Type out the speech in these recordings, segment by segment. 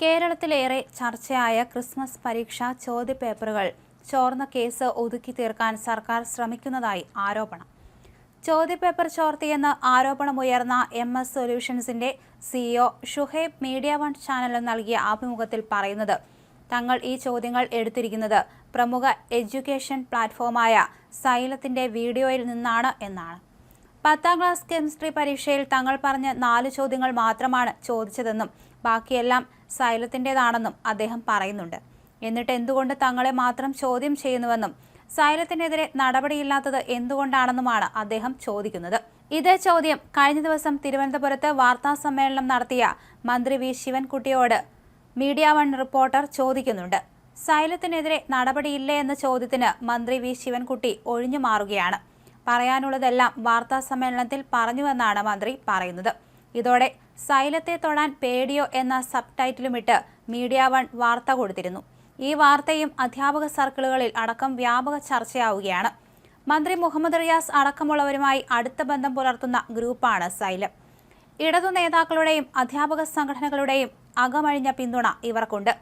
കേരളത്തിലേറെ ചർച്ചയായ Christmas പരീക്ഷാ ചോദ്യപേപ്പറുകൾ ചോർന്ന case ഒതുക്കി തീർക്കാൻ സർക്കാർ ശ്രമിക്കുന്നതായി ആരോപണം. ചോദ്യപേപ്പർ ചോർത്തിയെന്ന് ആരോപണമുയർന്ന MS സൊല്യൂഷൻസിന്റെ CEO Shuhaib media one ചാനലിന് നൽകിയ അഭിമുഖത്തിൽ പറയുന്നത് തങ്ങൾ ഈ ചോദ്യങ്ങൾ എടുത്തിരിക്കുന്നത് പ്രമുഖ എഡ്യൂക്കേഷൻ പ്ലാറ്റ്ഫോമായ സൈലത്തിന്റെ വീഡിയോയിൽ നിന്നാണ് എന്നാണ്. 10ാം ക്ലാസ് കെമിസ്ട്രി പരീക്ഷയിൽ തങ്ങൾ പറഞ്ഞ 4 ചോദ്യങ്ങൾ മാത്രമാണ് ചോദിച്ചതെന്നും ബാക്കിയെല്ലാം സൈലത്തിൻ്റെതാണെന്നും അദ്ദേഹം പറയുന്നുണ്ട്. എന്നിട്ട് എന്തുകൊണ്ട് തങ്ങളെ മാത്രം ചോദ്യം ചെയ്യുന്നുവെന്നും സൈലത്തിനെതിരെ നടപടിയില്ലാത്തത് എന്തുകൊണ്ടാണെന്നുമാണ് അദ്ദേഹം ചോദിക്കുന്നത്. ഇതേ ചോദ്യം കഴിഞ്ഞ ദിവസം തിരുവനന്തപുരത്ത് വാർത്താ സമ്മേളനം നടത്തിയ മന്ത്രി വി ശിവൻകുട്ടിയോട് മീഡിയ വൺ റിപ്പോർട്ടർ ചോദിക്കുന്നുണ്ട്. സൈലത്തിനെതിരെ നടപടിയില്ലേ എന്ന ചോദ്യത്തിന് മന്ത്രി വി ശിവൻകുട്ടി ഒഴിഞ്ഞു മാറുകയാണ്. പറയാനുള്ളതെല്ലാം വാർത്താ സമ്മേളനത്തിൽ പറഞ്ഞുവെന്നാണ് മന്ത്രി പറയുന്നത്. ഇതോടെ സൈലത്തെ തൊടാൻ പേടിയോ എന്ന സബ് ടൈറ്റിലുമിട്ട് മീഡിയ വൺ വാർത്ത കൊടുത്തിരുന്നു. ഈ വാർത്തയും അധ്യാപക സർക്കിളുകളിൽ അടക്കം വ്യാപക ചർച്ചയാവുകയാണ്. മന്ത്രി മുഹമ്മദ് റിയാസ് അടക്കമുള്ളവരുമായി അടുത്ത ബന്ധം പുലർത്തുന്ന ഗ്രൂപ്പാണ് സൈലം. ഇടതു നേതാക്കളുടെയും അധ്യാപക സംഘടനകളുടെയും അകമഴിഞ്ഞ പിന്തുണ ഇവർക്കുണ്ട്.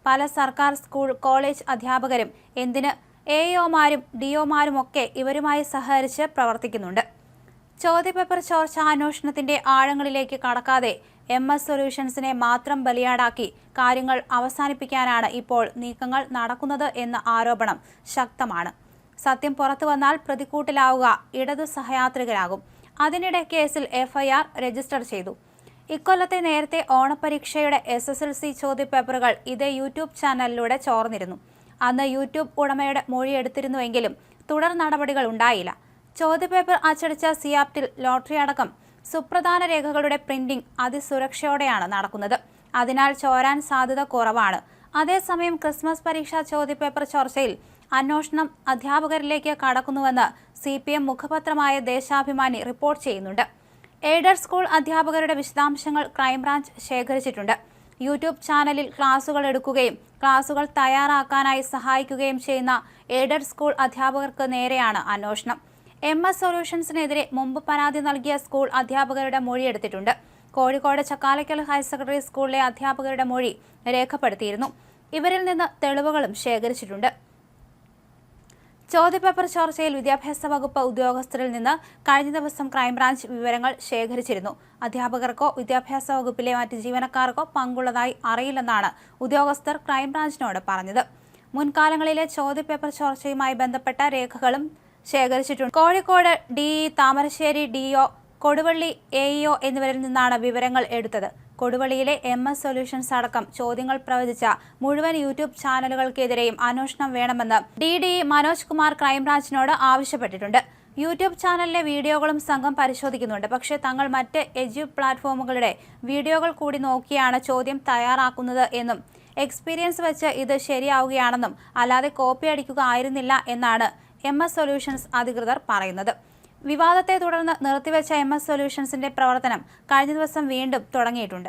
പല സർക്കാർ സ്കൂൾ കോളേജ് അധ്യാപകരും എന്തിന് AEOമാരും DOമാരുമൊക്കെ ഇവരുമായി സഹകരിച്ച് പ്രവർത്തിക്കുന്നുണ്ട്. ചോദ്യപേപ്പർ ചോർച്ച അന്വേഷണത്തിന്റെ ആഴങ്ങളിലേക്ക് കടക്കാതെ MS സൊല്യൂഷൻസിനെ മാത്രം ബലിയാടാക്കി കാര്യങ്ങൾ അവസാനിപ്പിക്കാനാണ് ഇപ്പോൾ നീക്കങ്ങൾ നടക്കുന്നത് എന്ന ആരോപണം ശക്തമാണ്. സത്യം പുറത്തു വന്നാൽ പ്രതിക്കൂട്ടിലാവുക ഇടതു സഹയാത്രികരാകും. അതിനിടെ കേസിൽ FIR രജിസ്റ്റർ ചെയ്തു. ഇക്കൊല്ലത്തെ നേരത്തെ ഓണപരീക്ഷയുടെ SSLC ചോദ്യപേപ്പറുകൾ ഇതേ യൂട്യൂബ് ചാനലിലൂടെ ചോർന്നിരുന്നു. അന്ന് യൂട്യൂബ് ഉടമയുടെ മൊഴിയെടുത്തിരുന്നുവെങ്കിലും തുടർ നടപടികൾ ഉണ്ടായില്ല. ചോദ്യപേപ്പർ അച്ചടിച്ച സിയാപ്റ്റിൽ ലോട്ടറി അടക്കം സുപ്രധാന രേഖകളുടെ പ്രിന്റിംഗ് അതിസുരക്ഷയോടെയാണ് നടക്കുന്നത്. അതിനാൽ ചോരാൻ സാധ്യത കുറവാണ്. അതേസമയം ക്രിസ്മസ് പരീക്ഷാ ചോദ്യപേപ്പർ ചോർച്ചയിൽ അന്വേഷണം അധ്യാപകരിലേക്ക് കടക്കുന്നുവെന്ന് CPM മുഖപത്രമായ ദേശാഭിമാനി റിപ്പോർട്ട് ചെയ്യുന്നുണ്ട്. എയ്ഡഡ് സ്കൂൾ അധ്യാപകരുടെ വിശദാംശങ്ങൾ ക്രൈംബ്രാഞ്ച് ശേഖരിച്ചിട്ടുണ്ട്. യൂട്യൂബ് ചാനലിൽ ക്ലാസുകൾ എടുക്കുകയും ക്ലാസുകൾ തയ്യാറാക്കാനായി സഹായിക്കുകയും ചെയ്യുന്ന എയ്ഡഡ് സ്കൂൾ അധ്യാപകർക്ക് നേരെയാണ് അന്വേഷണം. MS സൊല്യൂഷൻസിനെതിരെ മുമ്പ് പരാതി നൽകിയ സ്കൂൾ അധ്യാപകരുടെ മൊഴിയെടുത്തിട്ടുണ്ട്. കോഴിക്കോട് ചക്കാലക്കൽ ഹയർ സെക്കൻഡറി സ്കൂളിലെ അധ്യാപകരുടെ മൊഴി രേഖപ്പെടുത്തിയിരുന്നു. ഇവരിൽ നിന്ന് തെളിവുകളും ശേഖരിച്ചിട്ടുണ്ട്. ചോദ്യപേപ്പർ ചോർച്ചയിൽ വിദ്യാഭ്യാസ വകുപ്പ് ഉദ്യോഗസ്ഥരിൽ നിന്ന് കഴിഞ്ഞ ദിവസം ക്രൈംബ്രാഞ്ച് വിവരങ്ങൾ ശേഖരിച്ചിരുന്നു. അധ്യാപകർക്കോ വിദ്യാഭ്യാസ വകുപ്പിലെ മറ്റ് ജീവനക്കാർക്കോ പങ്കുള്ളതായി അറിയില്ലെന്നാണ് ഉദ്യോഗസ്ഥർ ക്രൈംബ്രാഞ്ചിനോട് പറഞ്ഞത്. മുൻകാലങ്ങളിലെ ചോദ്യപേപ്പർ ചോർച്ചയുമായി ബന്ധപ്പെട്ട രേഖകളും ശേഖരിച്ചിട്ടുണ്ട്. Kozhikode DE, Thamarassery DO, Koduvally AEO എന്നിവരിൽ നിന്നാണ് വിവരങ്ങൾ എടുത്തത്. കൊടുവള്ളിയിലെ MS സൊല്യൂഷൻസ് അടക്കം ചോദ്യങ്ങൾ പ്രവചിച്ച മുഴുവൻ യൂട്യൂബ് ചാനലുകൾക്കെതിരെയും അന്വേഷണം വേണമെന്ന് DDE മനോജ് കുമാർ ക്രൈംബ്രാഞ്ചിനോട് ആവശ്യപ്പെട്ടിട്ടുണ്ട്. യൂട്യൂബ് ചാനലിലെ വീഡിയോകളും സംഘം പരിശോധിക്കുന്നുണ്ട്. പക്ഷേ തങ്ങൾ മറ്റ് എഡ്യൂ പ്ലാറ്റ്ഫോമുകളുടെ വീഡിയോകൾ കൂടി നോക്കിയാണ് ചോദ്യം തയ്യാറാക്കുന്നത് എന്നും എക്സ്പീരിയൻസ് വെച്ച് ഇത് ശരിയാവുകയാണെന്നും അല്ലാതെ കോപ്പി അടിക്കുക ആയിരുന്നില്ല എന്നാണ് MS സൊല്യൂഷൻസ് അധികൃതർ പറയുന്നത്. വിവാദത്തെ തുടർന്ന് നിർത്തിവെച്ച MS സൊല്യൂഷൻസിന്റെ പ്രവർത്തനം കഴിഞ്ഞ ദിവസം വീണ്ടും തുടങ്ങിയിട്ടുണ്ട്.